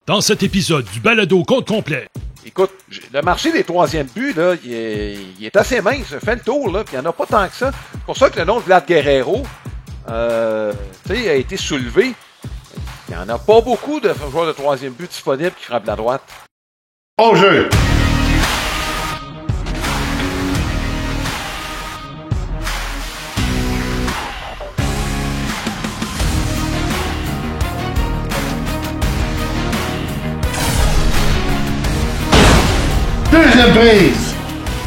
Dans cet épisode du balado compte complet. Écoute, le marché des troisièmes buts, là, il est assez mince. Fait le tour, là, puis il n'y en a pas tant que ça. C'est pour ça que le nom de Vlad Guerrero a été soulevé. Il n'y en a pas beaucoup de joueurs de troisième but disponibles qui frappent de la droite. Au jeu! Deuxième prise!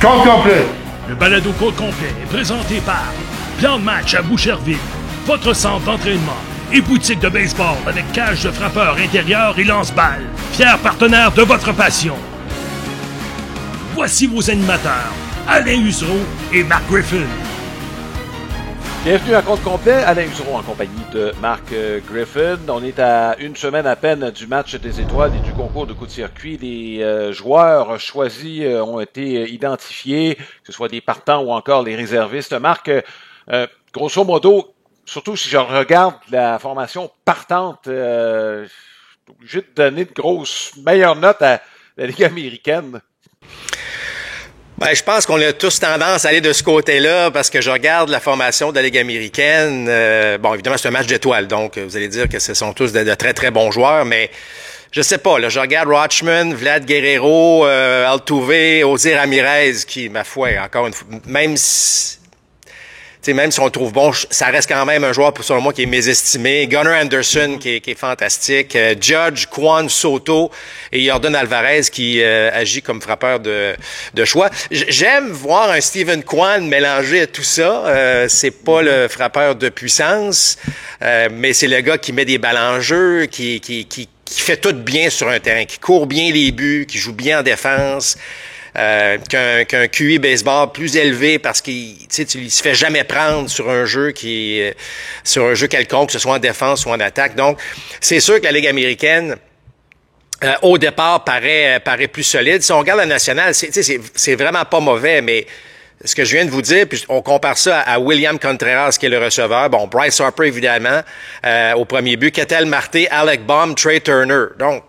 Compte complet! Le balado compte complet est présenté par Plan de match à Boucherville, votre centre d'entraînement et boutique de baseball avec cage de frappeur intérieur et lance-balles. Fier partenaire de votre passion. Voici vos animateurs, Alain Usereau et Mark Griffin. Bienvenue à compte complet, Alain Usereau en compagnie de Mark Griffin. On est à une semaine à peine du match des étoiles et du concours de coup de circuit. Les joueurs choisis ont été identifiés, que ce soit des partants ou encore les réservistes. Marc, grosso modo, surtout si je regarde la formation partante, je suis obligé de donner de grosses meilleures notes à la Ligue américaine. Ben, je pense qu'on a tous tendance à aller de ce côté-là parce que je regarde la formation de la Ligue américaine. Bon, évidemment, c'est un match d'étoiles, donc vous allez dire que ce sont tous de très, très bons joueurs, mais je sais pas, là, je regarde Rutschman, Vlad Guerrero, Altuve, Ozzy Ramirez, qui, ma foi, encore une fois, même si on le trouve bon, ça reste quand même un joueur, selon moi, qui est mésestimé. Gunnar Anderson, qui est fantastique. Judge, Juan Soto et Jordan Alvarez, qui agit comme frappeur de choix. J'aime voir un Steven Kwan mélanger à tout ça. C'est pas le frappeur de puissance, mais c'est le gars qui met des balles en jeu, qui fait tout bien sur un terrain, qui court bien les buts, qui joue bien en défense. Qu'un QI baseball plus élevé parce qu'il se fait jamais prendre sur un jeu sur un jeu quelconque, que ce soit en défense ou en attaque. Donc, c'est sûr que la Ligue américaine, au départ, paraît plus solide. Si on regarde la nationale, c'est vraiment pas mauvais, mais ce que je viens de vous dire, puis on compare ça à William Contreras, qui est le receveur. Bon, Bryce Harper, évidemment, au premier but. Ketel Marte, Alec Baum, Trey Turner. Donc,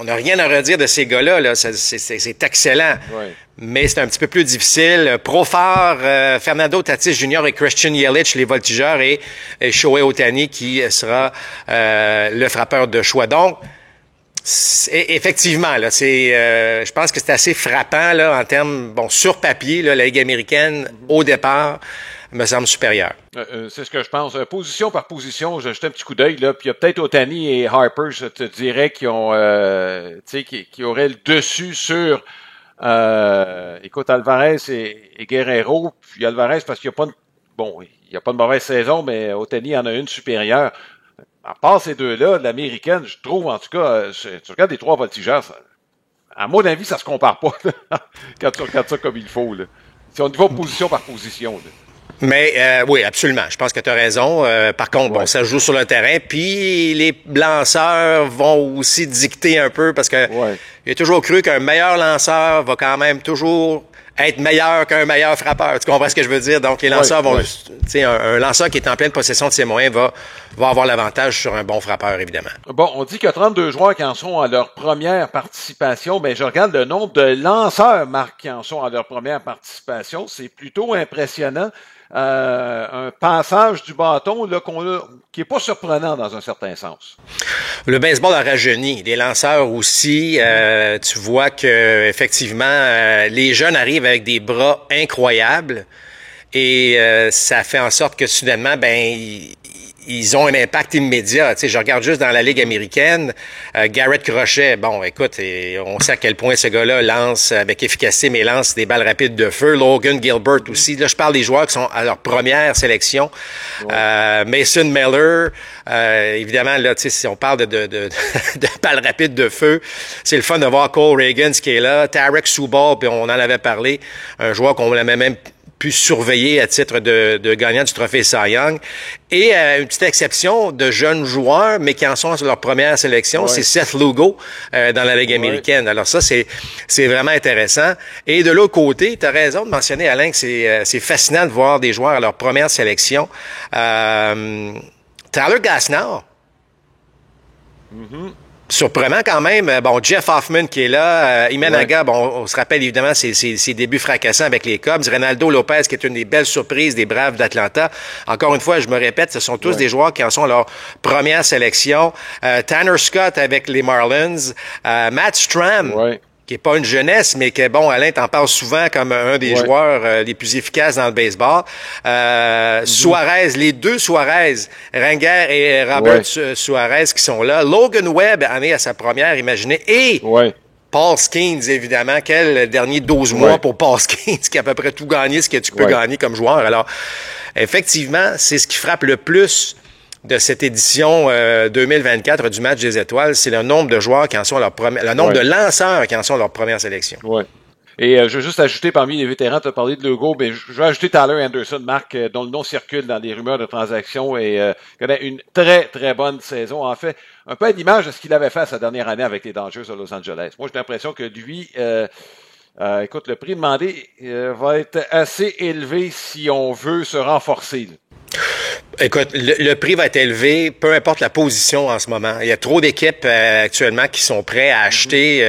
on n'a rien à redire de ces gars-là, là. C'est excellent. Ouais. Mais c'est un petit peu plus difficile. Profar, Fernando Tatis Jr. et Christian Yelich, les voltigeurs, et Shohei Ohtani, qui sera le frappeur de choix. Donc, effectivement, là, je pense que c'est assez frappant là en termes, sur papier, là, la Ligue américaine, au départ, me semble supérieur. C'est ce que je pense. Position par position, j'ai jeté un petit coup d'œil, là, puis il y a peut-être Ohtani et Harper, je te dirais, qui ont qui auraient le dessus sur écoute, Alvarez et Guerrero. Puis Alvarez, parce qu'il n'y a pas il n'y a pas de mauvaise saison, mais Ohtani en a une supérieure. À part ces deux-là, l'américaine, je trouve, en tout cas, tu regardes les trois voltigeurs, à mon avis, ça se compare pas là, quand tu regardes ça comme il faut. Là. Si on y va position par position. Là. Mais oui, absolument. Je pense que tu as raison. Par contre, ça joue sur le terrain. Puis les lanceurs vont aussi dicter un peu parce que j'ai toujours cru qu'un meilleur lanceur va quand même toujours être meilleur qu'un meilleur frappeur. Tu comprends ce que je veux dire? Donc les lanceurs vont... Un lanceur qui est en pleine possession de ses moyens va avoir l'avantage sur un bon frappeur, évidemment. Bon, on dit qu'il y a 32 joueurs qui en sont à leur première participation, mais je regarde le nombre de lanceurs, Marc, qui en sont à leur première participation. C'est plutôt impressionnant. Un passage du bâton là, qui est pas surprenant dans un certain sens. Le baseball a rajeuni, les lanceurs aussi. Tu vois que effectivement, les jeunes arrivent avec des bras incroyables et ça fait en sorte que soudainement, ils ont un impact immédiat. Tu sais, je regarde juste dans la Ligue américaine, Garrett Crochet, bon, écoute, on sait à quel point ce gars-là lance avec efficacité, mais lance des balles rapides de feu. Logan Gilbert aussi. Là, je parle des joueurs qui sont à leur première sélection. Mason Miller, évidemment, là, tu sais, si on parle de balles rapides de feu, c'est le fun de voir Cole Reagans qui est là, Tarek Subal, puis on en avait parlé, un joueur qu'on l'avait même pu surveiller à titre de gagnant du trophée Cy Young. Et une petite exception de jeunes joueurs, mais qui en sont sur leur première sélection, c'est Seth Lugo dans la Ligue américaine. Alors ça, c'est vraiment intéressant. Et de l'autre côté, tu as raison de mentionner, Alain, que c'est fascinant de voir des joueurs à leur première sélection. Tyler Glasnow. Surprenant quand même. Bon, Jeff Hoffman qui est là. Imanaga, bon, on se rappelle évidemment ses débuts fracassants avec les Cubs. Ronaldo Lopez qui est une des belles surprises des Braves d'Atlanta. Encore une fois, je me répète, ce sont tous des joueurs qui en sont à leur première sélection. Tanner Scott avec les Marlins. Matt Strahm. Qui est pas une jeunesse, mais que, bon, Alain t'en parle souvent comme un des joueurs les plus efficaces dans le baseball. Suarez, les deux Suarez, Ranger et Robert Suarez qui sont là. Logan Webb en est à sa première, imaginez. Et Paul Skeens, évidemment. Quel dernier 12 mois pour Paul Skeens qui a à peu près tout gagné, ce que tu peux gagner comme joueur. Alors, effectivement, c'est ce qui frappe le plus de cette édition 2024 du match des étoiles, c'est le nombre de joueurs qui en sont leur première, le nombre de lanceurs qui en sont leur première sélection. Et je veux juste ajouter parmi les vétérans, tu as parlé de Legault, mais je vais ajouter Tyler Anderson, Marc, dont le nom circule dans des rumeurs de transactions et connaît une très, très bonne saison. En fait, un peu à l'image de ce qu'il avait fait sa dernière année avec les Dodgers de Los Angeles. Moi, j'ai l'impression que lui, écoute, le prix demandé va être assez élevé si on veut se renforcer. Écoute, le prix va être élevé, peu importe la position en ce moment. Il y a trop d'équipes actuellement qui sont prêtes à acheter.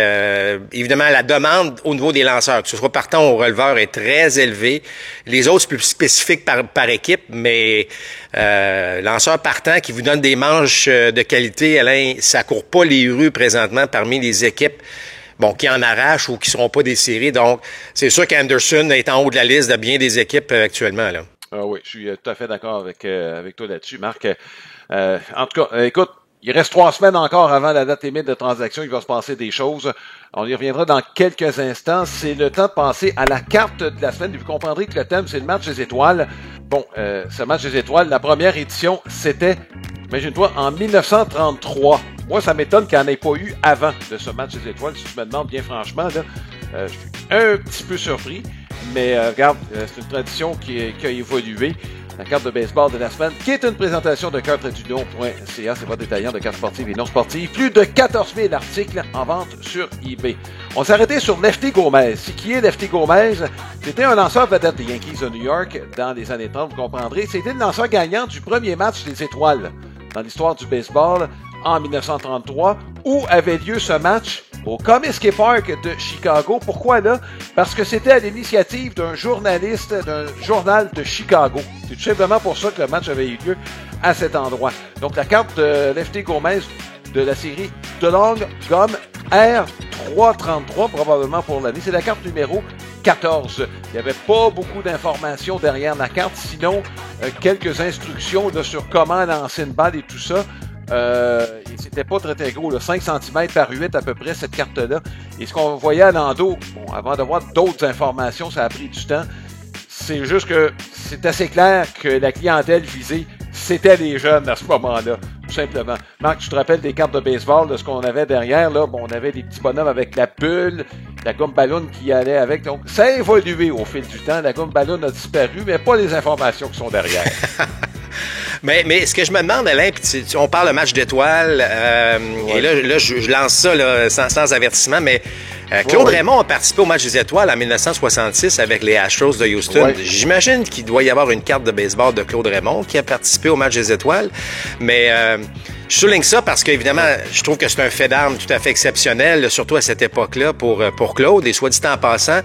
Évidemment, la demande au niveau des lanceurs, que ce soit partant ou releveur, est très élevée. Les autres, c'est plus spécifique par équipe, mais lanceur partant qui vous donne des manches de qualité, Alain, ça court pas les rues présentement parmi les équipes qui en arrachent ou qui seront pas des séries. Donc, c'est sûr qu'Anderson est en haut de la liste de bien des équipes actuellement, là. Ah oui, je suis tout à fait d'accord avec toi là-dessus, Marc. En tout cas, écoute, il reste 3 semaines encore avant la date limite de transaction. Il va se passer des choses. On y reviendra dans quelques instants. C'est le temps de passer à la carte de la semaine. Vous comprendrez que le thème, c'est le match des étoiles. Bon, ce match des étoiles, la première édition, c'était, imagine-toi, en 1933. Moi, ça m'étonne qu'il n'y en ait pas eu avant de ce match des étoiles. Si tu me demandes bien franchement, là, je suis un petit peu surpris. Mais regarde, c'est une tradition qui a évolué. La carte de baseball de la semaine, qui est une présentation de cartredudon.ca, c'est votre détaillant de cartes sportives et non sportives. Plus de 14 000 articles en vente sur eBay. On s'est arrêté sur Lefty Gomez. Qui est Lefty Gomez? C'était un lanceur vedette des Yankees de New York dans les années 30, vous comprendrez. C'était le lanceur gagnant du premier match des étoiles dans l'histoire du baseball en 1933, où avait lieu ce match au Comiskey Park de Chicago. Pourquoi là? Parce que c'était à l'initiative d'un journaliste d'un journal de Chicago. C'est tout simplement pour ça que le match avait eu lieu à cet endroit. Donc la carte de Lefty Gomez de la série DeLong Gum R333, probablement pour l'année. C'est la carte numéro 14. Il n'y avait pas beaucoup d'informations derrière la carte, sinon quelques instructions là, sur comment lancer une balle et tout ça. C'était pas très très gros, là, 5 cm par 8 à peu près cette carte-là. Et ce qu'on voyait à l'endos, avant d'avoir d'autres informations, ça a pris du temps. C'est juste que c'est assez clair que la clientèle visée, c'était les jeunes à ce moment-là, tout simplement. Marc, tu te rappelles des cartes de baseball, de ce qu'on avait derrière, là? Bon, on avait des petits bonhommes avec la bulle, la gomme ballon qui allait avec. Donc, ça a évolué au fil du temps. La gomme ballon a disparu, mais pas les informations qui sont derrière. Mais ce que je me demande, Alain, on parle de match d'étoiles, et là je lance ça là, sans avertissement, mais Claude Raymond a participé au match des étoiles en 1966 avec les Astros de Houston. J'imagine qu'il doit y avoir une carte de baseball de Claude Raymond qui a participé au match des étoiles, mais je souligne ça parce qu'évidemment, je trouve que c'est un fait d'armes tout à fait exceptionnel, surtout à cette époque-là pour Claude, et soit dit en passant,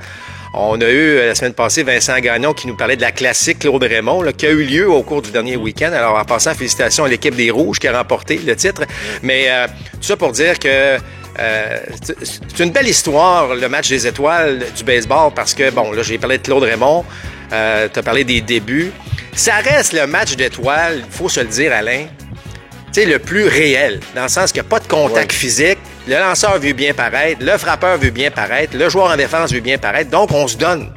on a eu la semaine passée Vincent Gagnon qui nous parlait de la classique Claude Raymond là, qui a eu lieu au cours du dernier week-end. Alors en passant, félicitations à l'équipe des Rouges qui a remporté le titre. Mais tout ça pour dire que c'est une belle histoire, le match des étoiles du baseball, parce que, bon, là j'ai parlé de Claude Raymond, tu as parlé des débuts. Ça reste le match d'étoiles, il faut se le dire, Alain, tu sais, le plus réel, dans le sens qu'il n'y a pas de contact physique. Le lanceur veut bien paraître, le frappeur veut bien paraître, le joueur en défense veut bien paraître, donc on se donne.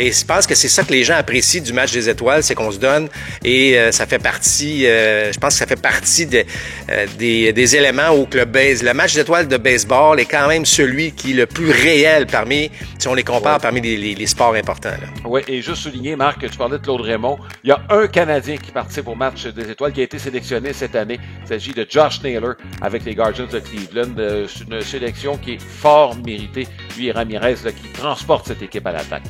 Et je pense que c'est ça que les gens apprécient du match des étoiles, c'est qu'on se donne et ça fait partie, je pense que ça fait partie des éléments où le match des étoiles de baseball est quand même celui qui est le plus réel parmi, si on les compare, parmi les sports importants. Oui, et juste souligner, Marc, que tu parlais de Claude Raymond, il y a un Canadien qui participe au match des étoiles qui a été sélectionné cette année. Il s'agit de Josh Naylor avec les Guardians de Cleveland. C'est une sélection qui est fort méritée. Lui et Ramirez là, qui transportent cette équipe à l'attaque.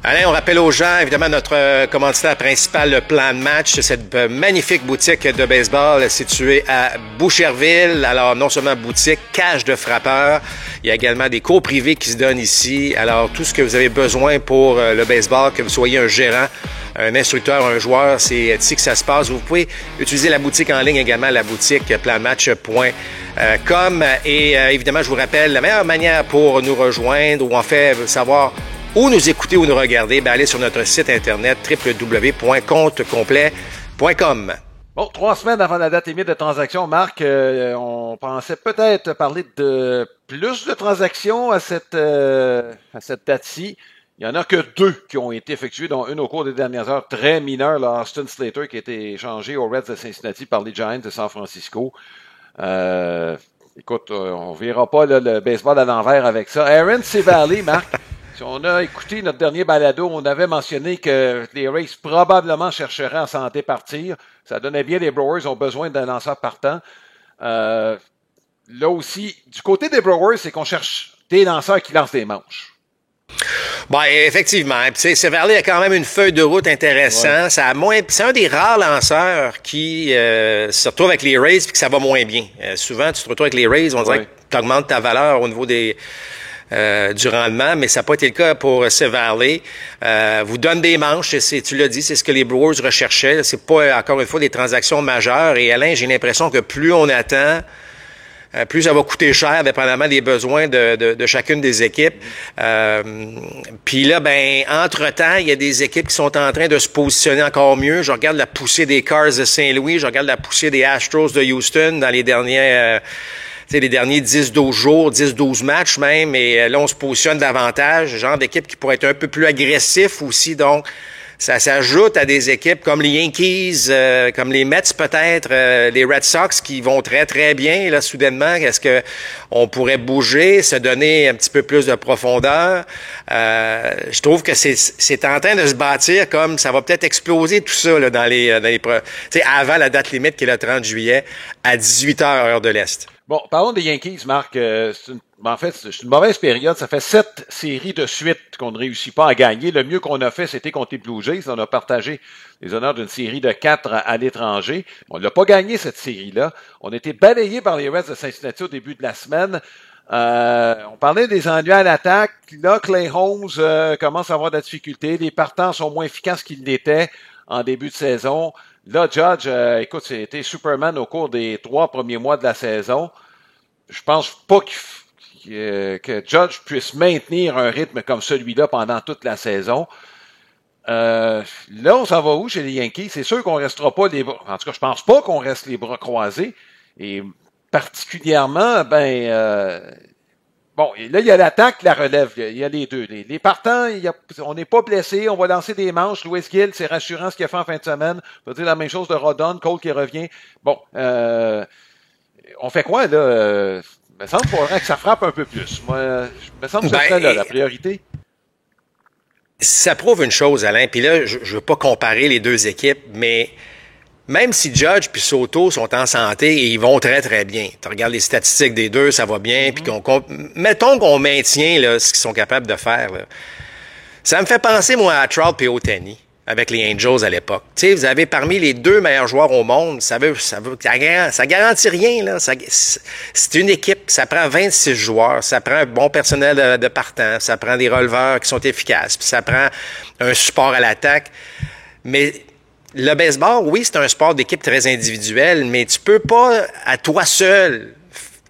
Alain, on rappelle aux gens, évidemment, notre commanditaire principal, le Plan de Match, c'est cette magnifique boutique de baseball située à Boucherville. Alors, non seulement boutique, cage de frappeurs, il y a également des cours privés qui se donnent ici. Alors, tout ce que vous avez besoin pour le baseball, que vous soyez un gérant, un instructeur, un joueur, c'est ici que ça se passe. Vous pouvez utiliser la boutique en ligne également, la boutique planmatch.com. Et évidemment, je vous rappelle, la meilleure manière pour nous rejoindre ou en fait savoir où nous écouter ou nous regarder, allez sur notre site internet www.comptecomplet.com. Bon, 3 semaines avant la date limite de transaction, Marc, on pensait peut-être parler de plus de transactions à cette date-ci. Il n'y en a que 2 qui ont été effectuées, dont une au cours des dernières heures, très mineure, là, Austin Slater, qui a été échangé aux Reds de Cincinnati par les Giants de San Francisco. Écoute, on verra pas là, le baseball à l'envers avec ça. Aaron Civale, Marc, si on a écouté notre dernier balado, on avait mentionné que les Rays probablement chercheraient à s'en départir. Ça donnait bien, les Brewers ont besoin d'un lanceur partant. Là aussi, du côté des Brewers, c'est qu'on cherche des lanceurs qui lancent des manches. Bon, effectivement. Civale a quand même une feuille de route intéressante. Ouais. C'est un des rares lanceurs qui se retrouve avec les Rays et que ça va moins bien. Souvent, tu te retrouves avec les Rays, on dirait que tu augmentes ta valeur au niveau du rendement, mais ça n'a pas été le cas pour Civale. Vous donne des manches, tu l'as dit, c'est ce que les Brewers recherchaient. C'est pas, encore une fois, des transactions majeures. Et Alain, j'ai l'impression que plus on attend, plus ça va coûter cher, dépendamment des besoins de chacune des équipes. Puis là, entre-temps, il y a des équipes qui sont en train de se positionner encore mieux. Je regarde la poussée des Cars de Saint-Louis, je regarde la poussée des Astros de Houston dans les derniers 10-12 jours, 10-12 matchs même, et là, on se positionne davantage, genre d'équipe qui pourrait être un peu plus agressif aussi, donc ça s'ajoute à des équipes comme les Yankees, comme les Mets peut-être, les Red Sox qui vont très, très bien, là, soudainement. Est-ce que on pourrait bouger, se donner un petit peu plus de profondeur? Je trouve que c'est en train de se bâtir comme ça va peut-être exploser tout ça, là, avant la date limite qui est le 30 juillet à 18h, heure de l'Est. Bon, parlons des Yankees, Marc. C'est une mauvaise période. Ça fait 7 séries de suite qu'on ne réussit pas à gagner. Le mieux qu'on a fait, c'était contre les Blue Jays. On a partagé les honneurs d'une série de 4 à l'étranger. On n'a pas gagné cette série-là. On a été balayés par les Reds de Cincinnati au début de la semaine. On parlait des ennuis à l'attaque. Là, Clay Holmes commence à avoir de la difficulté. Les partants sont moins efficaces qu'ils l'étaient en début de saison. Là, Judge, écoute, c'était Superman au cours des 3 premiers mois de la saison. Je pense pas que Judge puisse maintenir un rythme comme celui-là pendant toute la saison. Là, on s'en va où chez les Yankees? C'est sûr qu'on restera pas les bras. En tout cas, je pense pas qu'on reste les bras croisés. Et particulièrement, bon, là, il y a l'attaque, la relève. Il y a les deux. Les partants, on n'est pas blessé. On va lancer des manches. Louis Gill, c'est rassurant ce qu'il a fait en fin de semaine. On va dire la même chose de Rodon, Cole qui revient. Bon, on fait quoi, là? Il me semble qu'il faudrait que ça frappe un peu plus. Moi, il me semble que c'est là, la priorité. Ça prouve une chose, Alain. Puis là, je veux pas comparer les deux équipes, mais même si Judge puis Soto sont en santé et ils vont très, très bien. Tu regardes les statistiques des deux, ça va bien. Puis mettons qu'on maintient là, ce qu'ils sont capables de faire. Là. Ça me fait penser, moi, à Trout et Ohtani avec les Angels à l'époque. Tu sais, vous avez parmi les 2 meilleurs joueurs au monde. Ça garantit rien, là. C'est une équipe. Ça prend 26 joueurs. Ça prend un bon personnel de partant. Ça prend des releveurs qui sont efficaces. Puis ça prend un support à l'attaque. Mais le baseball, oui, c'est un sport d'équipe très individuel, mais tu peux pas, à toi seul,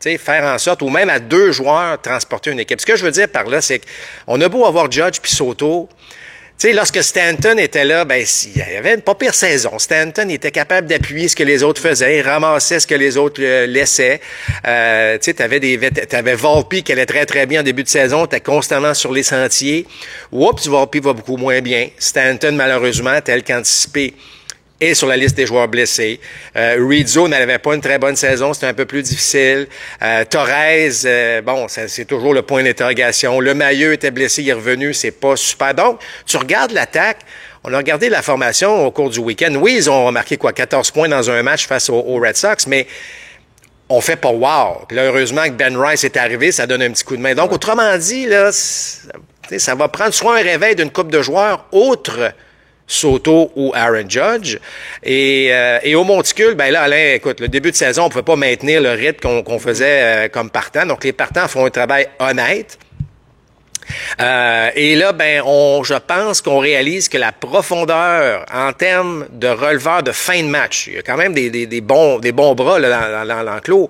faire en sorte, ou même à 2 joueurs, transporter une équipe. Ce que je veux dire par là, c'est qu'on a beau avoir Judge puis Soto. Tu sais, lorsque Stanton était là, il y avait une pas pire saison. Stanton était capable d'appuyer ce que les autres faisaient, il ramassait ce que les autres laissaient. Tu sais, t'avais Volpe qui allait très, très bien en début de saison, t'es constamment sur les sentiers. Oups, Volpe va beaucoup moins bien. Stanton, malheureusement, tel qu'anticipé, est sur la liste des joueurs blessés. Rizzo n'avait pas une très bonne saison, c'était un peu plus difficile. Torres, c'est toujours le point d'interrogation. Le Mailleux était blessé, il est revenu, c'est pas super. Donc, tu regardes l'attaque, on a regardé la formation au cours du week-end. Oui, ils ont marqué 14 points dans un match face aux Red Sox, mais on fait pas wow. Puis là, heureusement que Ben Rice est arrivé, ça donne un petit coup de main. Donc, autrement dit, là, ça va prendre soit un réveil d'une couple de joueurs autres Soto ou Aaron Judge. Et au Monticule, ben là, Alain, écoute, le début de saison, on pouvait pas maintenir le rythme qu'on faisait comme partant. Donc, les partants font un travail honnête. Et là, je pense qu'on réalise que la profondeur en termes de releveurs de fin de match, il y a quand même des bons bras là, dans l'enclos.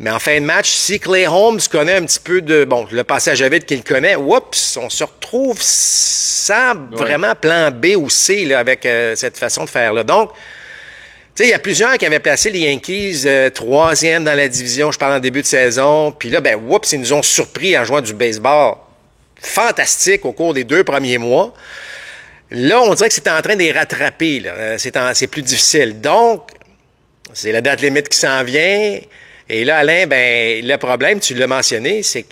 Mais en fin de match, si Clay Holmes connaît un petit peu le passage à vide qu'il connaît, oups, on se retrouve sans vraiment plan B ou C là, avec cette façon de faire là. Donc, tu sais, il y a plusieurs qui avaient placé les Yankees troisième dans la division, je parle en début de saison. Puis là, ils nous ont surpris en jouant du baseball fantastique au cours des 2 premiers mois. Là, on dirait que c'est en train de les rattraper. Là. C'est plus difficile. Donc, c'est la date limite qui s'en vient. Et là, Alain, le problème, tu l'as mentionné, c'est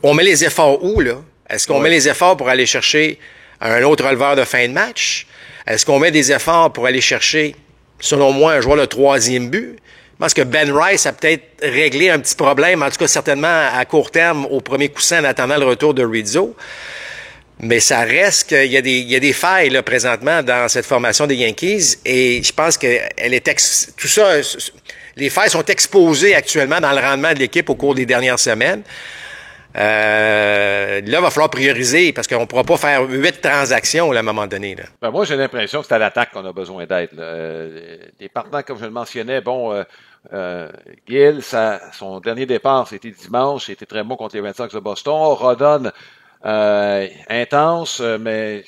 qu'on met les efforts où, là? Est-ce qu'on met les efforts pour aller chercher un autre releveur de fin de match? Est-ce qu'on met des efforts pour aller chercher, selon moi, un joueur de 3e but? Je pense que Ben Rice a peut-être réglé un petit problème, en tout cas certainement à court terme, au premier coussin en attendant le retour de Rizzo. Mais ça reste qu'il y a des failles là, présentement dans cette formation des Yankees et je pense que tout ça, les failles sont exposées actuellement dans le rendement de l'équipe au cours des dernières semaines. Là, il va falloir prioriser parce qu'on ne pourra pas faire 8 transactions là, à un moment donné. Là. Moi, j'ai l'impression que c'est à l'attaque qu'on a besoin d'aide. Les partenaires, comme je le mentionnais, Gill, son dernier départ, c'était dimanche, c'était très bon contre les Red Sox de Boston. Rodon, intense, mais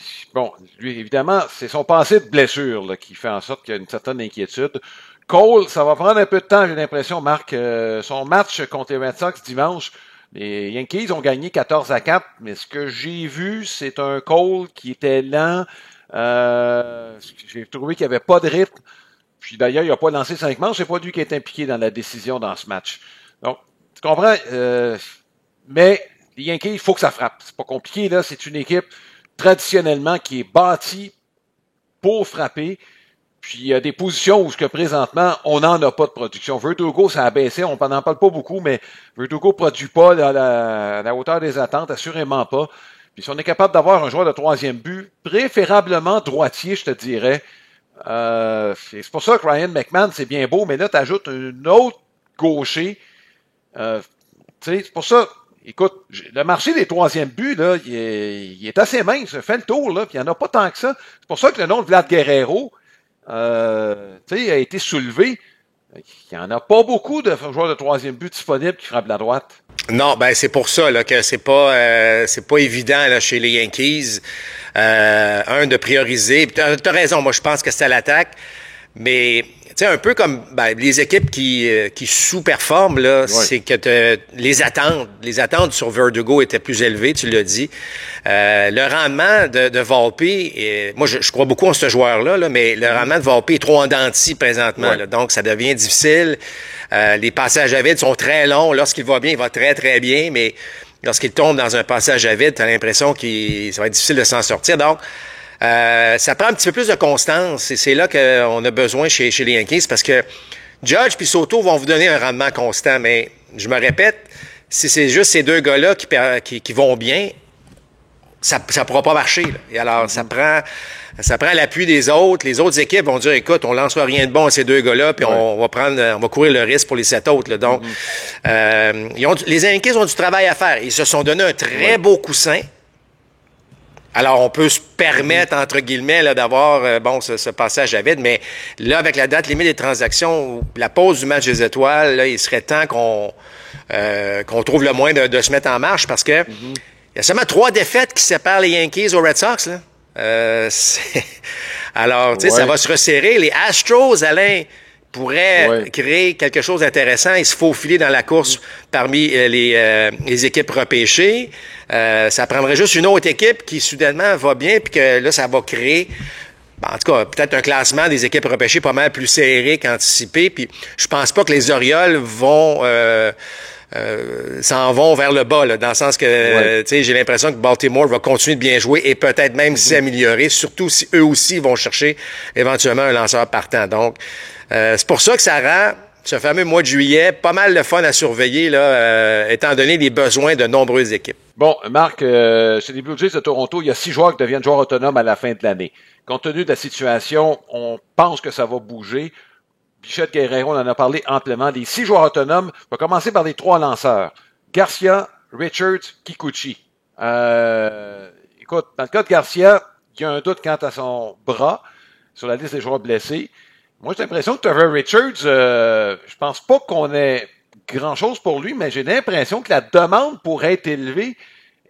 lui, évidemment, c'est son passé de blessure là, qui fait en sorte qu'il y a une certaine inquiétude. Cole, ça va prendre un peu de temps, j'ai l'impression, Marc. Son match contre les Red Sox dimanche, les Yankees ont gagné 14-4, mais ce que j'ai vu, c'est un Cole qui était lent. J'ai trouvé qu'il n'y avait pas de rythme. Puis d'ailleurs, il n'a pas lancé 5 manches. C'est pas lui qui est impliqué dans la décision dans ce match. Donc, tu comprends? Mais les Yankees, il faut que ça frappe. C'est pas compliqué, là. C'est une équipe traditionnellement qui est bâtie pour frapper. Puis il y a des positions où, présentement, on n'en a pas de production. Verdugo, ça a baissé, on n'en parle pas beaucoup, mais Verdugo ne produit pas à la hauteur des attentes, assurément pas. Puis si on est capable d'avoir un joueur de 3e but, préférablement droitier, je te dirais, c'est pour ça que Ryan McMahon, c'est bien beau, mais là, tu ajoutes un autre gaucher. C'est pour ça, écoute, le marché des 3e buts, là, il est assez mince, fait le tour, là, puis il n'y en a pas tant que ça. C'est pour ça que le nom de Vlad Guerrero, a été soulevé. Il n'y en a pas beaucoup de joueurs de 3e but disponibles qui frappent la droite. Non, c'est pour ça là, que c'est pas évident là, chez les Yankees. De prioriser. T'as raison, moi je pense que c'est à l'attaque, mais tu sais, un peu comme les équipes qui sous-performent, là, c'est que les attentes sur Verdugo étaient plus élevées, tu l'as dit. Le rendement de Volpe, moi je crois beaucoup en ce joueur-là, là, mais le rendement de Volpe est trop en dents de scie présentement. Là, donc ça devient difficile. Les passages à vide sont très longs. Lorsqu'il va bien, il va très très bien, mais lorsqu'il tombe dans un passage à vide, tu as l'impression ça va être difficile de s'en sortir. Donc, ça prend un petit peu plus de constance et c'est là qu'on a besoin chez les Yankees parce que Judge puis Soto vont vous donner un rendement constant, mais je me répète, si c'est juste ces 2 gars-là qui vont bien, ça pourra pas marcher. Là. Et alors, ça prend l'appui des autres. Les autres équipes vont dire, écoute, on lancera rien de bon à ces 2 gars-là, puis on va courir le risque pour les 7 autres. Là. Donc, les Yankees ont du travail à faire. Ils se sont donné un très beau coussin. Alors, on peut se permettre, entre guillemets, là, d'avoir ce passage à vide, mais là, avec la date limite des transactions, la pause du match des étoiles, là, il serait temps qu'on trouve le moyen de se mettre en marche parce que il y a seulement 3 défaites qui séparent les Yankees aux Red Sox. Là. Alors, tu sais, ça va se resserrer. Les Astros, Alain, pourraient créer quelque chose d'intéressant et se faufiler dans la course parmi les équipes repêchées. Ça prendrait juste une autre équipe qui, soudainement, va bien, puis que là, ça va créer, en tout cas, peut-être un classement des équipes repêchées pas mal plus serré qu'anticipé. Puis je pense pas que les Orioles s'en vont vers le bas, là, dans le sens que j'ai l'impression que Baltimore va continuer de bien jouer et peut-être même s'améliorer, surtout si eux aussi vont chercher éventuellement un lanceur partant. Donc, c'est pour ça que ça rend ce fameux mois de juillet, pas mal de fun à surveiller, là, étant donné les besoins de nombreuses équipes. Bon, Marc, chez les Blue Jays de Toronto, il y a 6 joueurs qui deviennent joueurs autonomes à la fin de l'année. Compte tenu de la situation, on pense que ça va bouger. Bichette Guerrero, on en a parlé amplement. Les 6 joueurs autonomes, on va commencer par les 3 lanceurs. Garcia, Richards, Kikuchi. Écoute, dans le cas de Garcia, il y a un doute quant à son bras sur la liste des joueurs blessés. Moi, j'ai l'impression que Trevor Richards, je pense pas qu'on ait grand-chose pour lui, mais j'ai l'impression que la demande pourrait être élevée.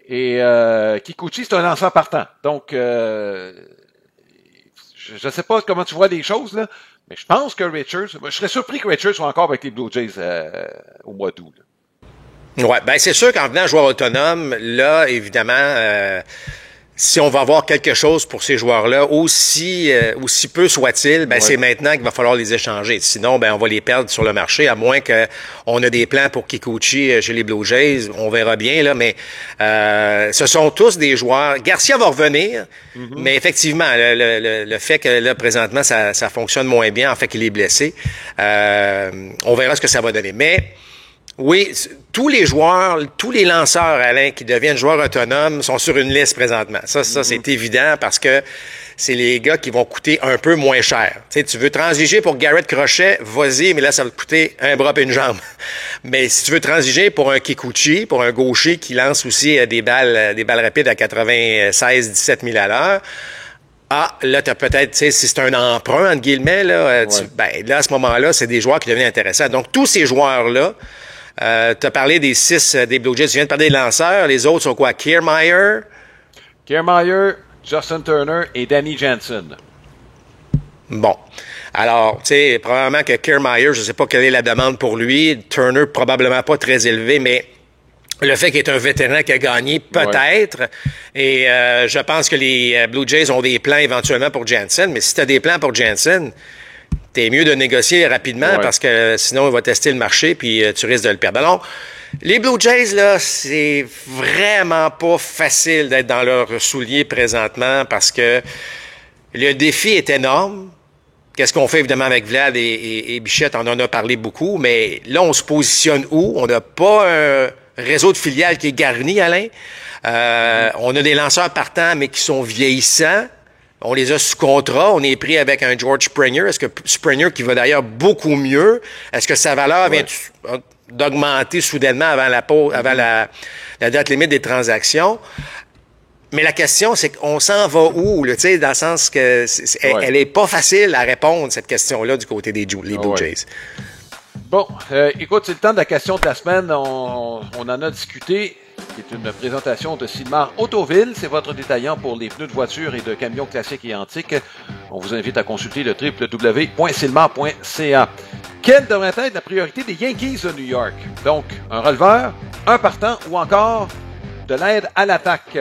Et Kikuchi, c'est un lanceur partant. Donc, je ne sais pas comment tu vois les choses, là, mais je pense que Richards, je serais surpris que Richards soit encore avec les Blue Jays au mois d'août. Ouais, ben c'est sûr qu'en venant joueur autonome, là, évidemment, si on va avoir quelque chose pour ces joueurs-là, aussi peu soit-il, ben c'est maintenant qu'il va falloir les échanger. Sinon, ben on va les perdre sur le marché, à moins qu'on a des plans pour Kikuchi chez les Blue Jays. On verra bien, là, mais ce sont tous des joueurs. Garcia va revenir, mais effectivement, le fait que là, présentement, ça fonctionne moins bien, en fait qu'il est blessé, on verra ce que ça va donner. Mais oui, tous les joueurs, tous les lanceurs, Alain, qui deviennent joueurs autonomes sont sur une liste présentement. Ça, c'est évident parce que c'est les gars qui vont coûter un peu moins cher. Tu sais, tu veux transiger pour Garrett Crochet, vas-y, mais là, ça va te coûter un bras et une jambe. Mais si tu veux transiger pour un Kikuchi, pour un gaucher qui lance aussi des balles rapides à 96-17 000 à l'heure, là, t'as peut-être, tu sais, si c'est un emprunt, entre guillemets, là, là, à ce moment-là, c'est des joueurs qui deviennent intéressants. Donc, tous ces joueurs-là, tu as parlé des 6 des Blue Jays. Tu viens de parler des lanceurs. Les autres sont quoi? Kiermaier, Justin Turner et Danny Jansen. Bon. Alors, tu sais, probablement que Kiermaier, je ne sais pas quelle est la demande pour lui. Turner, probablement pas très élevé, mais le fait qu'il est un vétéran qui a gagné, peut-être. Ouais. Et je pense que les Blue Jays ont des plans éventuellement pour Jansen. Mais si tu as des plans pour Jansen, t'es mieux de négocier rapidement parce que sinon, il va tester le marché puis tu risques de le perdre. Alors, les Blue Jays, là, c'est vraiment pas facile d'être dans leurs souliers présentement parce que le défi est énorme. Qu'est-ce qu'on fait, évidemment, avec Vlad et Bichette? On en a parlé beaucoup, mais là, on se positionne où? On n'a pas un réseau de filiales qui est garni, Alain. On a des lanceurs partants, mais qui sont vieillissants. On les a sous contrat. On est pris avec un George Springer. Est-ce que Springer, qui va d'ailleurs beaucoup mieux, est-ce que sa valeur vient d'augmenter soudainement avant la date limite des transactions? Mais la question, c'est qu'on s'en va où, là, tu sais, dans le sens que elle est pas facile à répondre, cette question-là, du côté des Blue Jays. Bon, écoute, c'est le temps de la question de la semaine. On en a discuté. C'est une présentation de Silmar Autoville. C'est votre détaillant pour les pneus de voiture et de camions classiques et antiques. On vous invite à consulter le www.silmar.ca. Quelle devrait être la priorité des Yankees de New York? Donc, un releveur, un partant ou encore de l'aide à l'attaque?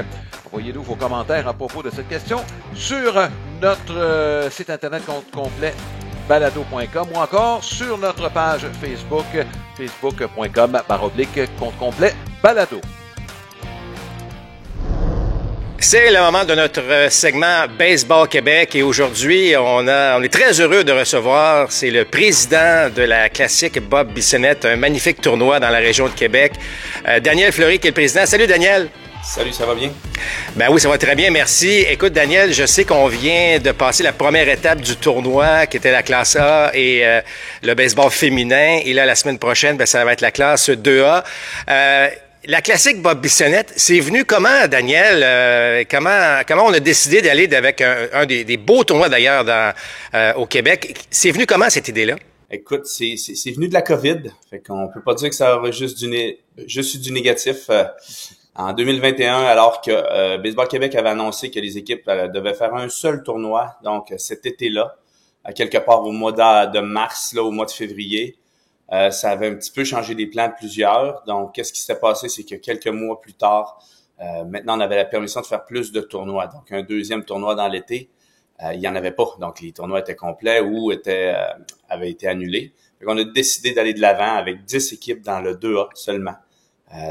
Envoyez-nous vos commentaires à propos de cette question sur notre site internet complet balado.com ou encore sur notre page Facebook, facebook.com/compte complet balado. C'est le moment de notre segment Baseball Québec et aujourd'hui, on est très heureux de recevoir, c'est le président de la Classique Bob Bissonnette, un magnifique tournoi dans la région de Québec. Daniel Fleury qui est le président. Salut Daniel! Salut, ça va bien? Ben oui, ça va très bien, merci. Écoute, Daniel, je sais qu'on vient de passer la première étape du tournoi, qui était la classe A et le baseball féminin. Et là, la semaine prochaine, ben, ça va être la classe 2A. La classique Bob Bissonnette, c'est venu comment, Daniel? Comment on a décidé d'aller avec un des beaux tournois, d'ailleurs, au Québec? C'est venu comment, cette idée-là? Écoute, c'est venu de la COVID. Fait qu'on peut pas dire que ça aurait juste eu du négatif. En 2021, alors que Baseball Québec avait annoncé que les équipes devaient faire un seul tournoi, donc cet été-là, quelque part au mois de mars, là, au mois de février, ça avait un petit peu changé les plans de plusieurs. Donc, qu'est-ce qui s'est passé, c'est que quelques mois plus tard, maintenant, on avait la permission de faire plus de tournois. Donc, un deuxième tournoi dans l'été, il y en avait pas. Donc, les tournois étaient complets ou avaient été annulés. Donc, on a décidé d'aller de l'avant avec 10 équipes dans le 2A seulement.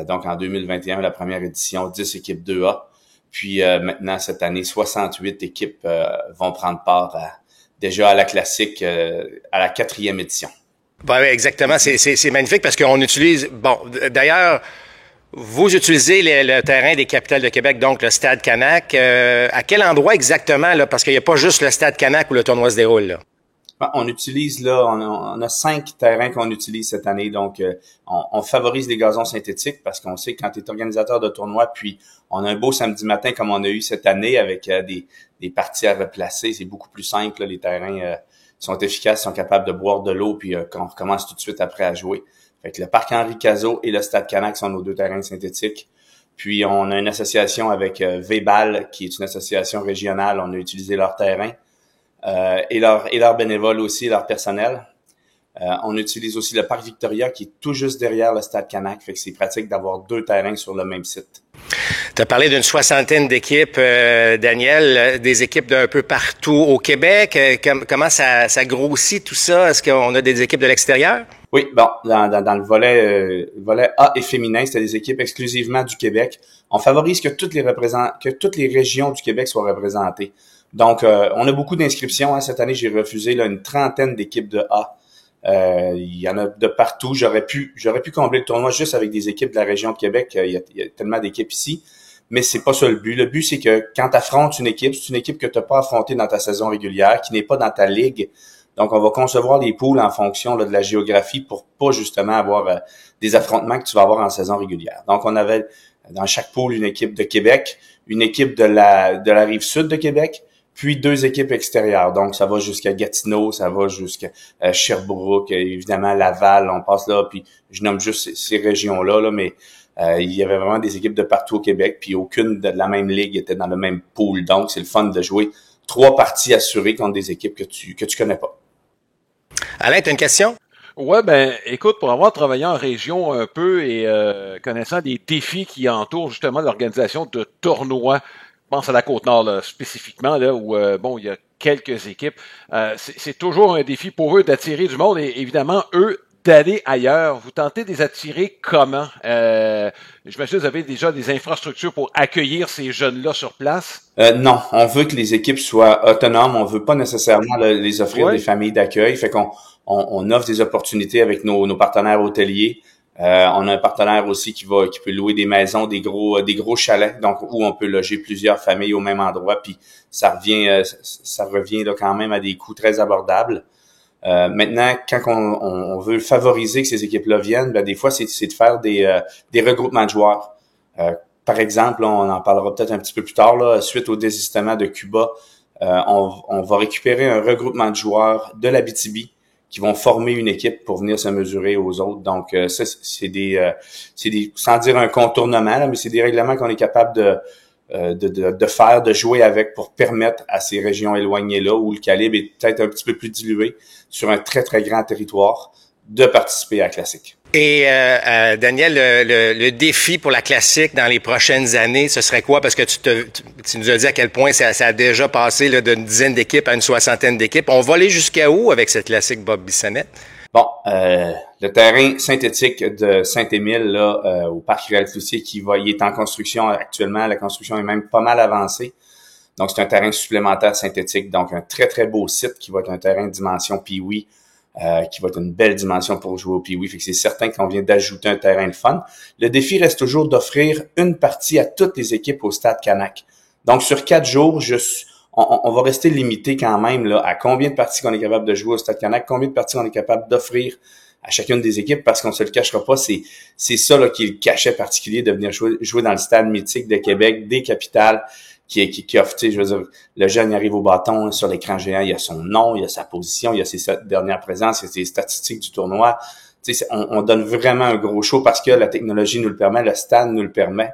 Donc, en 2021, la première édition, 10 équipes 2A. Puis maintenant, cette année, 68 équipes vont prendre part déjà à la classique, à la 4e édition. Oui, exactement. C'est magnifique parce qu'on utilise... Bon, d'ailleurs, vous utilisez le terrain des Capitales de Québec, donc le Stade Canac. À quel endroit exactement, là? Parce qu'il n'y a pas juste le Stade Canac où le tournoi se déroule, là. On utilise là, on a 5 terrains qu'on utilise cette année, donc on favorise les gazons synthétiques parce qu'on sait que quand tu es organisateur de tournoi, puis on a un beau samedi matin comme on a eu cette année avec des parties à replacer, c'est beaucoup plus simple, là, les terrains sont efficaces, sont capables de boire de l'eau, puis on recommence tout de suite après à jouer. Fait que le parc Henri Cazot et le Stade Canac sont nos 2 terrains synthétiques. Puis on a une association avec VBAL, qui est une association régionale, on a utilisé leur terrain. Et leurs bénévoles aussi, leur personnel. On utilise aussi le parc Victoria qui est tout juste derrière le Stade Canac, fait que c'est pratique d'avoir 2 terrains sur le même site. Tu as parlé d'une 60aine d'équipes, Daniel, des équipes d'un peu partout au Québec. Comment ça grossit tout ça? Est-ce qu'on a des équipes de l'extérieur? Oui, bon, dans le volet A et féminin, c'était des équipes exclusivement du Québec. On favorise que toutes les régions du Québec soient représentées. Donc, on a beaucoup d'inscriptions. Hein. Cette année, j'ai refusé là, une 30aine d'équipes de A. Il y en a de partout. J'aurais pu combler le tournoi juste avec des équipes de la région de Québec. Il y a tellement d'équipes ici. Mais c'est pas ça le but. Le but, c'est que quand tu affrontes une équipe, c'est une équipe que tu n'as pas affrontée dans ta saison régulière, qui n'est pas dans ta ligue. Donc, on va concevoir les poules en fonction là, de la géographie pour pas justement avoir des affrontements que tu vas avoir en saison régulière. Donc, on avait dans chaque poule une équipe de Québec, une équipe de la rive sud de Québec, puis 2 équipes extérieures. Donc, ça va jusqu'à Gatineau, ça va jusqu'à Sherbrooke, évidemment Laval, on passe là, puis je nomme juste ces régions-là, là, mais il y avait vraiment des équipes de partout au Québec, puis aucune de la même ligue était dans le même pool. Donc, c'est le fun de jouer 3 parties assurées contre des équipes que tu connais pas. Alain, tu as une question? Ouais, ben, écoute, pour avoir travaillé en région un peu et connaissant des défis qui entourent justement l'organisation de tournois, je pense à la Côte-Nord là, spécifiquement, là, où bon, il y a quelques équipes. C'est toujours un défi pour eux d'attirer du monde et évidemment, eux, d'aller ailleurs. Vous tentez de les attirer comment? J'imagine que vous avez déjà des infrastructures pour accueillir ces jeunes-là sur place? Non, on veut que les équipes soient autonomes. On veut pas nécessairement les offrir des familles d'accueil. Fait qu'on offre des opportunités avec nos partenaires hôteliers. On a un partenaire aussi qui peut louer des maisons, des gros chalets, donc où on peut loger plusieurs familles au même endroit. Puis ça revient là quand même à des coûts très abordables. Maintenant, quand on veut favoriser que ces équipes-là viennent, ben des fois c'est de faire des regroupements de joueurs. Par exemple, on en parlera peut-être un petit peu plus tard, là, suite au désistement de Cuba, on va récupérer un regroupement de joueurs de l'Abitibi qui vont former une équipe pour venir se mesurer aux autres. Donc, ça, c'est des sans dire un contournement, là, mais c'est des règlements qu'on est capable de faire, de jouer avec pour permettre à ces régions éloignées-là, où le calibre est peut-être un petit peu plus dilué sur un très, très grand territoire, de participer à la Classique. Et Daniel, le défi pour la Classique dans les prochaines années, ce serait quoi? Parce que tu nous as dit à quel point ça a déjà passé là, d'une dizaine d'équipes à une 60aine d'équipes. On va aller jusqu'à où avec cette Classique, Bob Bissonnette? Bon, le terrain synthétique de Saint-Émile, là, au parc Rivière-Cloutier, il est en construction actuellement. La construction est même pas mal avancée. Donc, c'est un terrain supplémentaire synthétique. Donc, un très, très beau site qui va être un terrain de dimension Pee-Wee, qui va être une belle dimension pour jouer au Pee-Wee. Fait que c'est certain qu'on vient d'ajouter un terrain de fun. Le défi reste toujours d'offrir une partie à toutes les équipes au Stade Canac. Donc, sur 4 jours, on va rester limité quand même là à combien de parties qu'on est capable de jouer au Stade Canac, combien de parties on est capable d'offrir à chacune des équipes, parce qu'on se le cachera pas, c'est ça là qui est le cachet particulier de venir jouer dans le stade mythique de Québec, des capitales, qui offre, tu sais, je veux dire, le jeune il arrive au bâton sur l'écran géant, il y a son nom, il y a sa position, il y a ses dernières présences, il y a ses statistiques du tournoi. Tu sais, on donne vraiment un gros show parce que la technologie nous le permet, le stade nous le permet.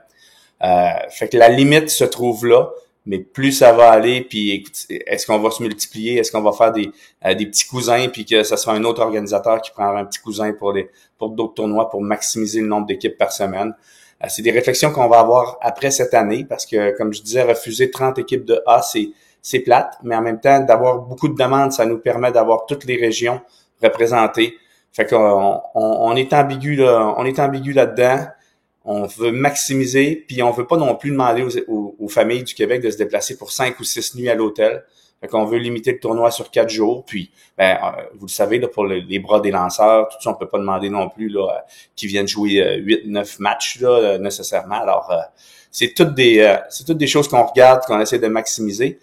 Fait que la limite se trouve là. Mais plus ça va aller, puis écoute, est-ce qu'on va se multiplier, est-ce qu'on va faire des petits cousins, puis que ça sera un autre organisateur qui prendra un petit cousin pour d'autres tournois pour maximiser le nombre d'équipes par semaine. C'est des réflexions qu'on va avoir après cette année, parce que, comme je disais, refuser 30 équipes de A, c'est plate, mais en même temps, d'avoir beaucoup de demandes, ça nous permet d'avoir toutes les régions représentées. Fait qu'on est ambigu là, là-dedans. On veut maximiser, puis on veut pas non plus demander aux familles du Québec de se déplacer pour 5 ou 6 nuits à l'hôtel. Fait qu'on veut limiter le tournoi sur 4 jours. Puis, vous le savez, là, pour les bras des lanceurs, tout ça, on peut pas demander non plus là qu'ils viennent jouer 8-9 matchs là, nécessairement. Alors, c'est toutes des choses qu'on regarde, qu'on essaie de maximiser.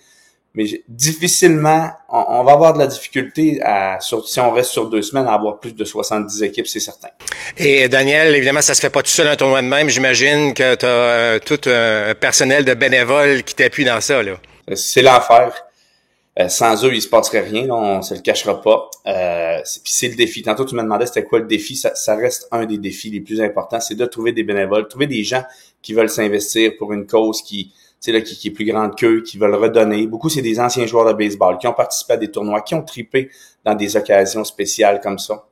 Mais difficilement, on va avoir de la difficulté si on reste sur 2 semaines, à avoir plus de 70 équipes, c'est certain. Et Daniel, évidemment, ça se fait pas tout seul un tournoi de même. J'imagine que tu as tout un personnel de bénévoles qui t'appuie dans ça, là. C'est l'enfer. Sans eux, il se passerait rien, là, on se le cachera pas. Puis c'est le défi. Tantôt, tu me demandais c'était quoi le défi. Ça reste un des défis les plus importants, c'est de trouver des bénévoles, trouver des gens qui veulent s'investir pour une cause qui est plus grande qu'eux, qui veulent redonner. Beaucoup, c'est des anciens joueurs de baseball qui ont participé à des tournois, qui ont trippé dans des occasions spéciales comme ça.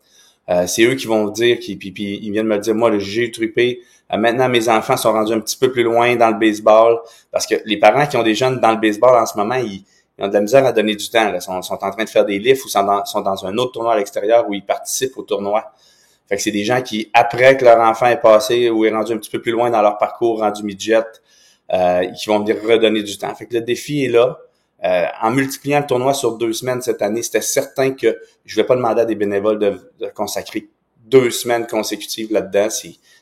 C'est eux qui vont dire, puis ils viennent me le dire, moi, j'ai trippé. Maintenant, mes enfants sont rendus un petit peu plus loin dans le baseball, parce que les parents qui ont des jeunes dans le baseball en ce moment, ils ont de la misère à donner du temps. Là. Ils sont en train de faire des lifts ou sont dans un autre tournoi à l'extérieur où ils participent au tournoi. Fait que c'est des gens qui, après que leur enfant est passé ou est rendu un petit peu plus loin dans leur parcours, rendu midget, qui vont venir redonner du temps. Fait que le défi est là. En multipliant le tournoi sur 2 semaines cette année, c'était certain que je ne vais pas demander à des bénévoles de consacrer 2 semaines consécutives là-dedans.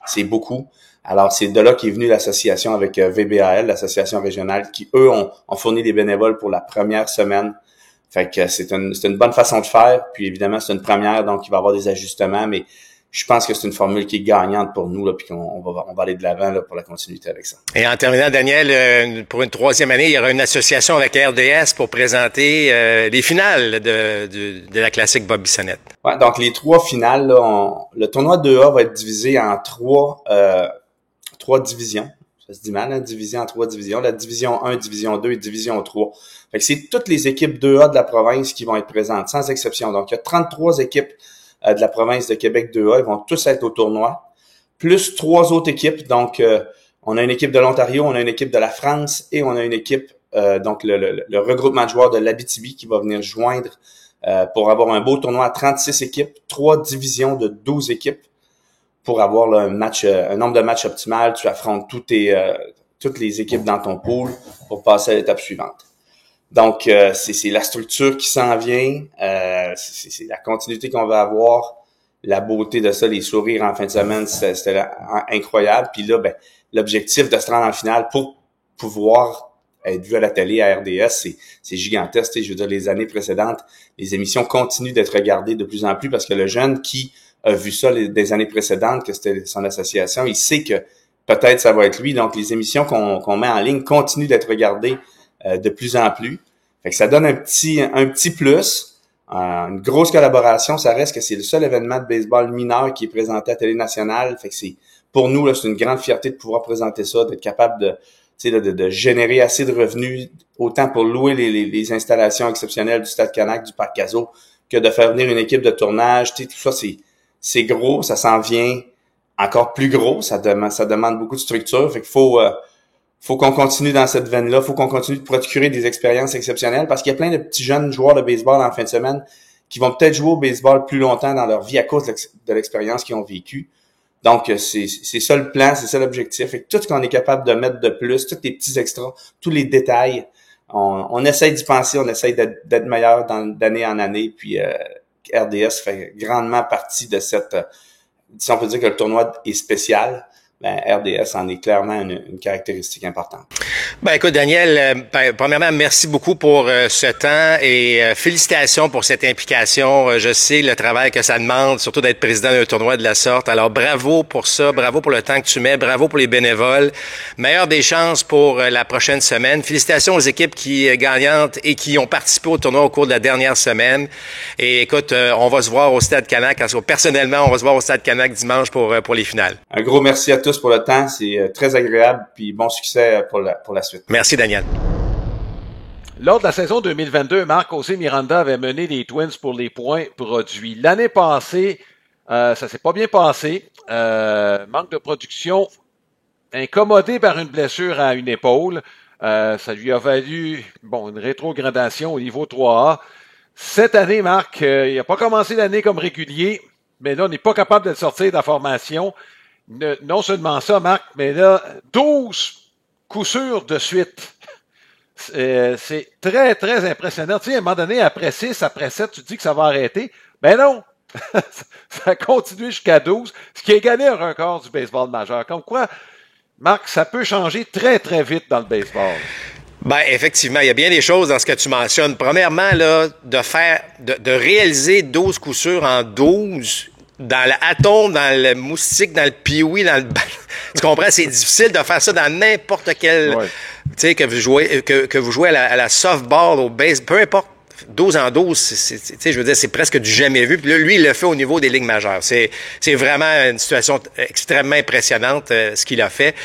C'est beaucoup. Alors, c'est de là qu'est venue l'association avec VBAL, l'association régionale, qui, eux, ont fourni des bénévoles pour la première semaine. Fait que c'est une bonne façon de faire. Puis, évidemment, c'est une première, donc il va y avoir des ajustements, mais je pense que c'est une formule qui est gagnante pour nous, là, puis on va aller de l'avant là, pour la continuité avec ça. Et en terminant, Daniel, pour une 3e année, il y aura une association avec RDS pour présenter les finales de la classique Bob Bissonnette. Ouais, donc les 3 finales, là, le tournoi 2A va être divisé en 3 divisions. Ça se dit mal, hein, divisé en 3 divisions. La division 1, division 2 et division 3. Fait que c'est toutes les équipes 2A de la province qui vont être présentes, sans exception. Donc, il y a 33 équipes de la province de Québec 2A. Ils vont tous être au tournoi. Plus 3 autres équipes. Donc, on a une équipe de l'Ontario, on a une équipe de la France et on a une équipe, donc le regroupement de joueurs de l'Abitibi qui va venir joindre pour avoir un beau tournoi à 36 équipes, 3 divisions de 12 équipes. Pour avoir là, un nombre de matchs optimal, tu affrontes toutes les équipes dans ton pool pour passer à l'étape suivante. Donc, c'est la structure qui s'en vient, c'est la continuité qu'on va avoir, la beauté de ça, les sourires en fin de semaine, c'était incroyable. Puis là, l'objectif de se rendre en finale pour pouvoir être vu à la télé à RDS, c'est gigantesque. Je veux dire, les années précédentes, les émissions continuent d'être regardées de plus en plus parce que le jeune qui a vu ça des années précédentes, que c'était son association, il sait que peut-être ça va être lui. Donc, les émissions qu'on met en ligne continuent d'être regardées de plus en plus. Fait que ça donne un petit plus, une grosse collaboration. Ça reste que c'est le seul événement de baseball mineur qui est présenté à Télé Nationale. Fait que pour nous, là, c'est une grande fierté de pouvoir présenter ça, d'être capable de générer assez de revenus, autant pour louer les installations exceptionnelles du Stade Canac, du Parc Cazot, que de faire venir une équipe de tournage. Tout ça, c'est gros, ça s'en vient encore plus gros, ça demande beaucoup de structure, fait qu'il faut qu'on continue dans cette veine-là, faut qu'on continue de procurer des expériences exceptionnelles parce qu'il y a plein de petits jeunes joueurs de baseball en fin de semaine qui vont peut-être jouer au baseball plus longtemps dans leur vie à cause de l'expérience qu'ils ont vécue. Donc, c'est ça le plan, c'est ça l'objectif. Fait que tout ce qu'on est capable de mettre de plus, tous les petits extras, tous les détails, on essaye d'y penser, on essaye d'être meilleur d'année en année, puis RDS fait grandement partie de cette... si on peut dire que le tournoi est spécial, RDS en est clairement une caractéristique importante. Écoute, Daniel, premièrement, merci beaucoup pour ce temps et félicitations pour cette implication. Je sais le travail que ça demande, surtout d'être président d'un tournoi de la sorte. Alors, bravo pour ça, bravo pour le temps que tu mets, bravo pour les bénévoles. Meilleure des chances pour la prochaine semaine. Félicitations aux équipes gagnantes et qui ont participé au tournoi au cours de la dernière semaine. Et écoute, on va se voir au Stade Canac. Personnellement, on va se voir au Stade Canac dimanche pour les finales. Un gros merci à tous pour le temps. C'est très agréable, puis bon succès pour la suite. Merci, Daniel. Lors de la saison 2022, Marc-José Miranda avait mené les Twins pour les points produits. L'année passée, ça s'est pas bien passé. Manque de production, incommodé par une blessure à une épaule. Ça lui a valu une rétrogradation au niveau 3A. Cette année, Marc, il n'a pas commencé l'année comme régulier, mais là, on n'est pas capable de le sortir de la formation. Non seulement ça, Marc, mais là, 12 coups sûrs de suite. c'est très, très impressionnant. Tu sais, à un moment donné, après 6, après 7, tu te dis que ça va arrêter. Ben non! Ça a continué jusqu'à 12, ce qui a égalé un record du baseball majeur. Comme quoi, Marc, ça peut changer très, très vite dans le baseball. Ben, effectivement, il y a bien des choses dans ce que tu mentionnes. Premièrement, là, de réaliser 12 coups sûrs en 12, dans l'atome, dans le moustique, dans le pioui, dans le tu comprends? C'est difficile de faire ça dans n'importe quel, Ouais. tu sais, que vous jouez à la softball, au baseball, peu importe. 12 en 12, je veux dire, c'est presque du jamais vu. Puis là, lui, il le fait au niveau des ligues majeures. C'est vraiment une situation extrêmement impressionnante, ce qu'il a fait.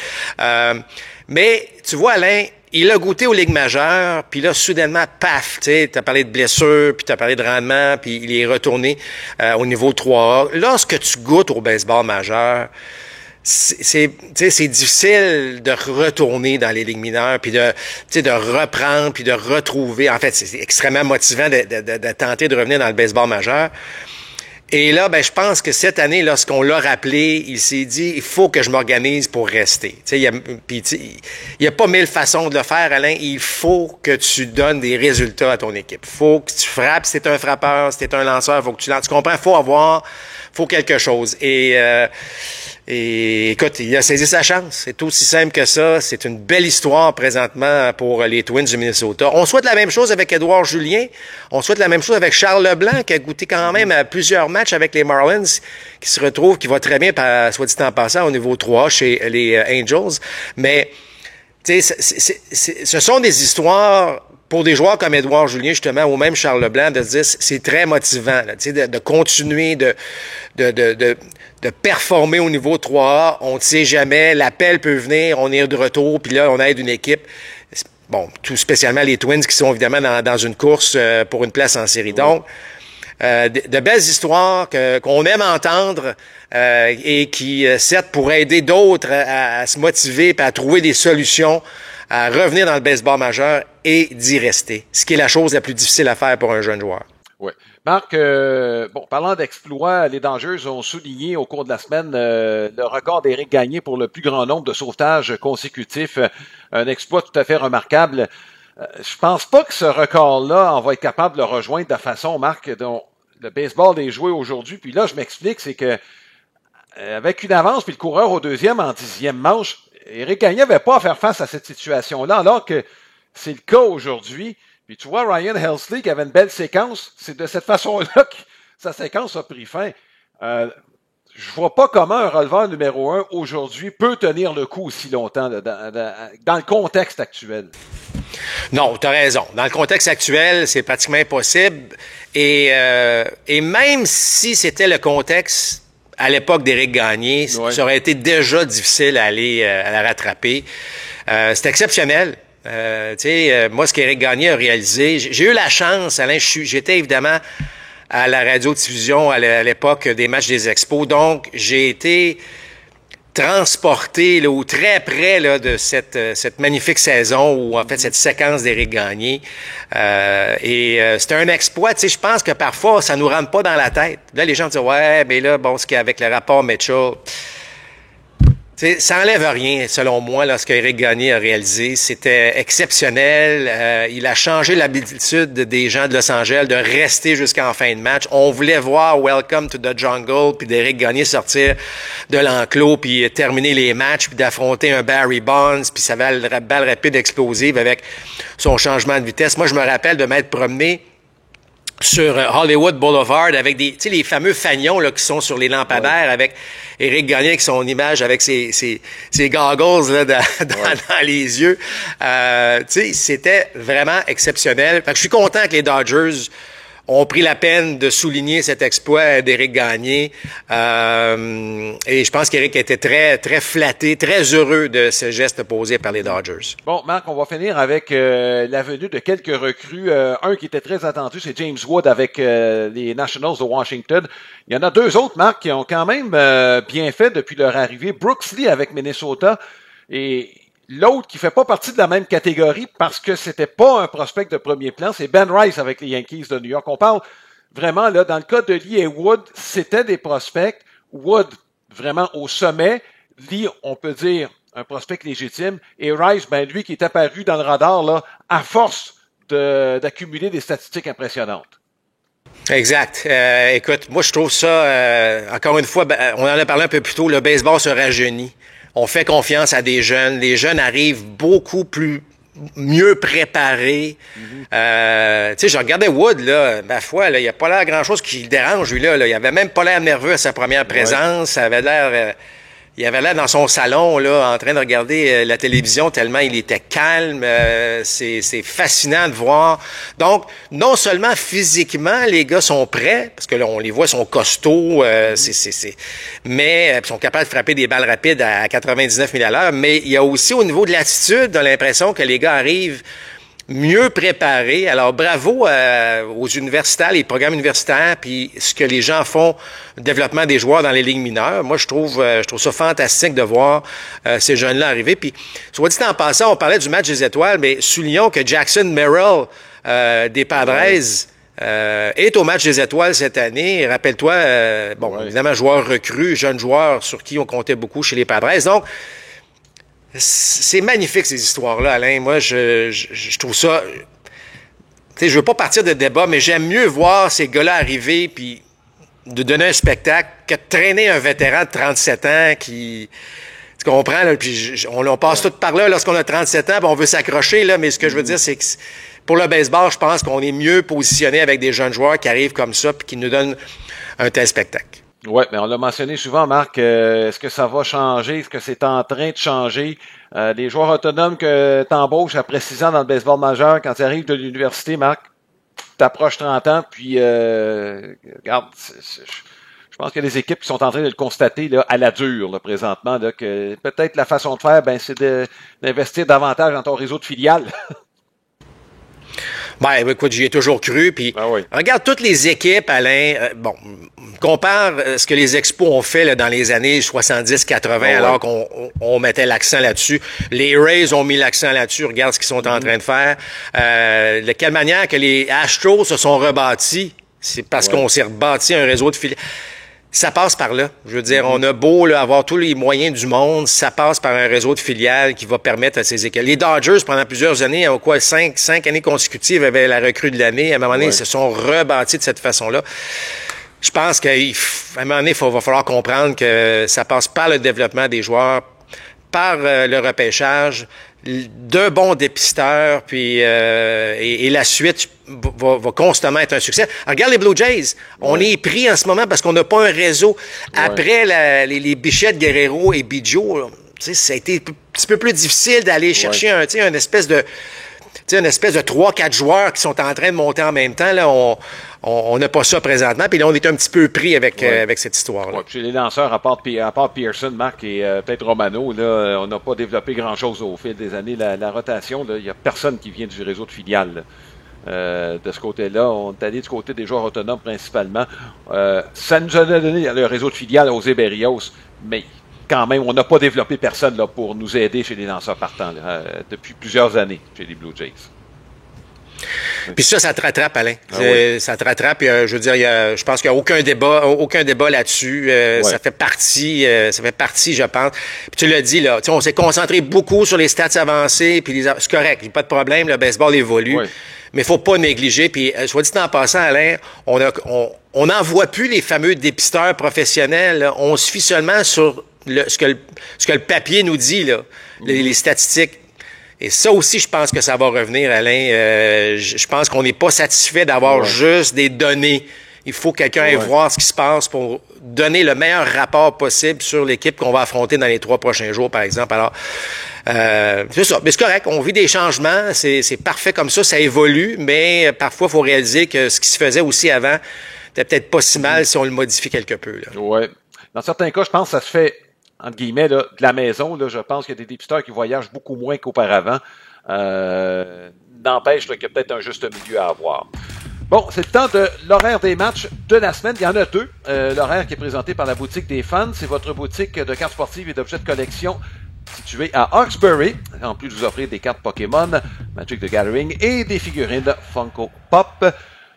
Mais, tu vois, Alain, il a goûté aux ligues majeures, puis là, soudainement, paf, tu sais, t'as parlé de blessures, puis t'as parlé de rendement, puis il est retourné au niveau 3A. Lorsque tu goûtes au baseball majeur, c'est difficile de retourner dans les ligues mineures, puis de reprendre, puis de retrouver. En fait, c'est extrêmement motivant de tenter de revenir dans le baseball majeur. Et là, ben, je pense que cette année, lorsqu'on l'a rappelé, il s'est dit, il faut que je m'organise pour rester. Il y a pas 1000 façons de le faire, Alain. Il faut que tu donnes des résultats à ton équipe. Faut que tu frappes. Si t'es un frappeur, si t'es un lanceur, faut que tu lances. Tu comprends? Faut quelque chose. Et écoute, il a saisi sa chance. C'est aussi simple que ça. C'est une belle histoire présentement pour les Twins du Minnesota. On souhaite la même chose avec Édouard Julien. On souhaite la même chose avec Charles Leblanc, qui a goûté quand même à plusieurs matchs avec les Marlins, qui va très bien, soit dit en passant, au niveau 3 chez les Angels. Mais, tu sais, ce sont des histoires pour des joueurs comme Édouard Julien, justement, ou même Charles Leblanc, de se dire, c'est très motivant, là, de continuer de performer au niveau 3A. On ne sait jamais, l'appel peut venir, on est de retour, puis là, on aide une équipe. Bon, tout spécialement les Twins qui sont évidemment dans une course pour une place en série. Oui. Donc, de belles histoires qu'on aime entendre et qui, certes, pourraient aider d'autres à se motiver et à trouver des solutions, à revenir dans le baseball majeur et d'y rester, ce qui est la chose la plus difficile à faire pour un jeune joueur. Oui. Marc, parlant d'exploits, les Dodgers ont souligné au cours de la semaine le record d'Éric Gagné pour le plus grand nombre de sauvetages consécutifs. Un exploit tout à fait remarquable. Je pense pas que ce record-là, on va être capable de le rejoindre de la façon, Marc, dont le baseball est joué aujourd'hui. Puis là, je m'explique, c'est que avec une avance, puis le coureur au deuxième en 10e manche, Éric Gagné n'avait pas à faire face à cette situation-là, alors que c'est le cas aujourd'hui. Puis tu vois, Ryan Helsley qui avait une belle séquence, c'est de cette façon-là que sa séquence a pris fin. Je vois pas comment un releveur numéro 1 aujourd'hui peut tenir le coup aussi longtemps dans le contexte actuel. Non, tu as raison. Dans le contexte actuel, c'est pratiquement impossible. Et même si c'était le contexte à l'époque d'Éric Gagné, ouais, ça aurait été déjà difficile à la rattraper. C'est exceptionnel. Moi, ce qu'Éric Gagné a réalisé, j'ai eu la chance, Alain, j'étais évidemment à la radio-diffusion à l'époque des matchs des Expos, donc j'ai été transporté là, ou très près là, de cette magnifique saison ou en fait cette séquence d'Éric Gagné. C'était un exploit. Je pense que parfois, ça nous rentre pas dans la tête. Là, les gens disent « Ouais, mais là, bon, ce qu'il y a avec le rapport Mitchell... » ça enlève rien, selon moi, là, ce qu'Éric Gagné a réalisé. C'était exceptionnel. Il a changé l'habitude des gens de Los Angeles de rester jusqu'en fin de match. On voulait voir Welcome to the Jungle, puis d'Éric Gagné sortir de l'enclos, puis terminer les matchs, puis d'affronter un Barry Bonds, puis sa balle rapide explosive avec son changement de vitesse. Moi, je me rappelle de m'être promené sur Hollywood Boulevard avec les fameux fanions là, qui sont sur les lampadaires, ouais, avec Éric Gagné avec son image, avec ses goggles là, dans les yeux. C'était vraiment exceptionnel. Fait que je suis content que les Dodgers ont pris la peine de souligner cet exploit d'Éric Gagné. Et je pense qu'Éric était très, très flatté, très heureux de ce geste posé par les Dodgers. Bon, Marc, on va finir avec la venue de quelques recrues. Un qui était très attendu, c'est James Wood avec les Nationals de Washington. Il y en a deux autres, Marc, qui ont quand même bien fait depuis leur arrivée. Brooks Lee avec Minnesota et l'autre qui fait pas partie de la même catégorie parce que c'était pas un prospect de premier plan, c'est Ben Rice avec les Yankees de New York. On parle vraiment, là, dans le cas de Lee et Wood, c'était des prospects. Wood, vraiment au sommet. Lee, on peut dire, un prospect légitime. Et Rice, ben lui qui est apparu dans le radar là, à force d'accumuler des statistiques impressionnantes. Exact. Écoute, moi je trouve ça, encore une fois, on en a parlé un peu plus tôt, le baseball se rajeunit. On fait confiance à des jeunes. Les jeunes arrivent mieux préparés. Tu sais, je regardais Wood, là, ma foi, il n'y a pas l'air grand-chose qui le dérange, lui, là. Il avait même pas l'air nerveux à sa première présence. Ça avait l'air... il avait l'air dans son salon, là, en train de regarder la télévision tellement il était calme. C'est fascinant de voir. Donc, non seulement physiquement, les gars sont prêts, parce que là, on les voit, ils sont costauds, mais ils sont capables de frapper des balles rapides à 99 000 à l'heure. Mais il y a aussi au niveau de l'attitude, on a l'impression que les gars arrivent mieux préparés. Alors, bravo aux universitaires, les programmes universitaires, puis ce que les gens font, le développement des joueurs dans les ligues mineures. Moi, je trouve ça fantastique de voir ces jeunes-là arriver. Puis, soit dit en passant, on parlait du match des étoiles, mais soulignons que Jackson Merrill des Padres est au match des étoiles cette année. Rappelle-toi, évidemment, joueur recru, jeune joueur sur qui on comptait beaucoup chez les Padres. Donc, c'est magnifique, ces histoires-là, Alain. Moi, je trouve ça... Tu sais, je veux pas partir de débat, mais j'aime mieux voir ces gars-là arriver puis de donner un spectacle que de traîner un vétéran de 37 ans qui... Tu comprends, là? Puis on passe tout par là lorsqu'on a 37 ans, puis on veut s'accrocher, là. Mais ce que je veux dire, c'est que pour le baseball, je pense qu'on est mieux positionné avec des jeunes joueurs qui arrivent comme ça puis qui nous donnent un tel spectacle. Oui, mais on l'a mentionné souvent, Marc, est-ce que ça va changer? Est-ce que c'est en train de changer? Les joueurs autonomes que t'embauches après 6 ans dans le baseball majeur, quand tu arrives de l'université, Marc, t'approches 30 ans, puis regarde, je pense qu'il y a des équipes qui sont en train de le constater là, à la dure là, présentement, là, que peut-être la façon de faire, c'est d'investir davantage dans ton réseau de filiales. Ben, écoute, j'y ai toujours cru. Puis, regarde toutes les équipes, Alain. Compare ce que les Expos ont fait là, dans les années 70-80, alors qu'on mettait l'accent là-dessus. Les Rays ont mis l'accent là-dessus. Regarde ce qu'ils sont en train de faire. De quelle manière que les Astros se sont rebâtis. C'est parce qu'on s'est rebâti un réseau de filiales. Ça passe par là. Je veux dire, on a beau là, avoir tous les moyens du monde, ça passe par un réseau de filiales qui va permettre à ces équipes. Les Dodgers, pendant plusieurs années, cinq années consécutives, avaient la recrue de l'année. À un moment donné, ils se sont rebâtis de cette façon-là. Je pense qu'à un moment donné, va falloir comprendre que ça passe par le développement des joueurs, par le repêchage, d'un bon dépisteur, puis et la suite va constamment être un succès. Alors, regarde les Blue Jays. On est pris en ce moment parce qu'on n'a pas un réseau. Après les Bichette, Guerrero et Biggio, ça a été un petit peu plus difficile d'aller chercher une espèce de 3-4 joueurs qui sont en train de monter en même temps. Là, on n'a pas ça présentement. Puis là, on est un petit peu pris avec cette histoire-là. Chez les lanceurs, à part Pearson, Marc et peut-être Romano, là, on n'a pas développé grand-chose au fil des années. La rotation, il n'y a personne qui vient du réseau de filiales. De ce côté-là, on est allé du côté des joueurs autonomes principalement. Ça nous a donné le réseau de filiales aux Berrios, mais quand même, on n'a pas développé personne là, pour nous aider chez les lanceurs partants depuis plusieurs années chez les Blue Jays. Puis ça te rattrape, Alain. Ça te rattrape. Je veux dire, je pense qu'il n'y a aucun débat là-dessus. Ça fait partie, je pense. Puis tu l'as dit, là, on s'est concentré beaucoup sur les stats avancées. Puis c'est correct, il n'y a pas de problème. Le baseball évolue. Mais il ne faut pas négliger. Puis, soit dit en passant, Alain, on n'en voit plus les fameux dépisteurs professionnels. Là. On se fie seulement sur ce que le papier nous dit, là, les statistiques. Et ça aussi, je pense que ça va revenir, Alain. Je pense qu'on n'est pas satisfait d'avoir juste des données. Il faut que quelqu'un aille voir ce qui se passe pour donner le meilleur rapport possible sur l'équipe qu'on va affronter dans les 3 prochains jours, par exemple. Alors, c'est ça. Mais c'est correct. On vit des changements. C'est parfait comme ça évolue. Mais parfois, il faut réaliser que ce qui se faisait aussi avant n'était peut-être pas si mal si on le modifie quelque peu. Oui. Dans certains cas, je pense que ça se fait entre guillemets, là, de la maison. Là, je pense qu'il y a des dépisteurs qui voyagent beaucoup moins qu'auparavant. N'empêche qu'il y a peut-être un juste milieu à avoir. Bon, c'est le temps de l'horaire des matchs de la semaine. Il y en a 2. L'horaire qui est présenté par la boutique des fans. C'est votre boutique de cartes sportives et d'objets de collection située à Hawkesbury. En plus de vous offrir des cartes Pokémon, Magic the Gathering et des figurines Funko Pop.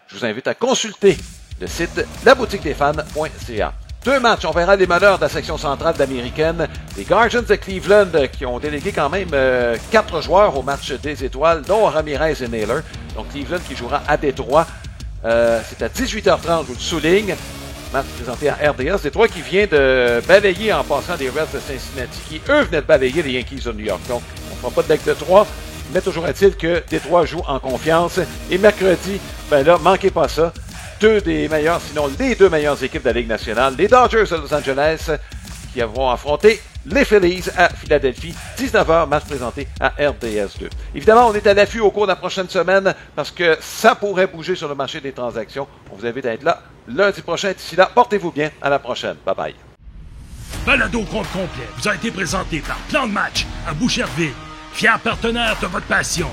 Je vous invite à consulter le site laboutiquedesfans.ca. 2 matchs. On verra les meneurs de la section centrale de l'Américaine. Les Guardians de Cleveland qui ont délégué quand même 4 joueurs au match des étoiles, dont Ramirez et Naylor. Donc Cleveland qui jouera à Détroit. C'est à 18h30, je vous le souligne. Match présenté à RDS. Détroit qui vient de balayer en passant des Reds de Cincinnati, qui eux venaient de balayer les Yankees de New York. Donc, on ne fera pas de deck de 3, mais toujours est-il que Détroit joue en confiance. Et mercredi, ben là, manquez pas ça. 2 des meilleurs, sinon les 2 meilleures équipes de la Ligue nationale. Les Dodgers de Los Angeles qui vont affronter les Phillies à Philadelphie. 19h, match présenté à RDS 2. Évidemment, on est à l'affût au cours de la prochaine semaine parce que ça pourrait bouger sur le marché des transactions. On vous invite à être là lundi prochain. D'ici là, portez-vous bien. À la prochaine. Bye bye. Balado compte complet vous a été présenté par Plan de match à Boucherville, fier partenaire de votre passion.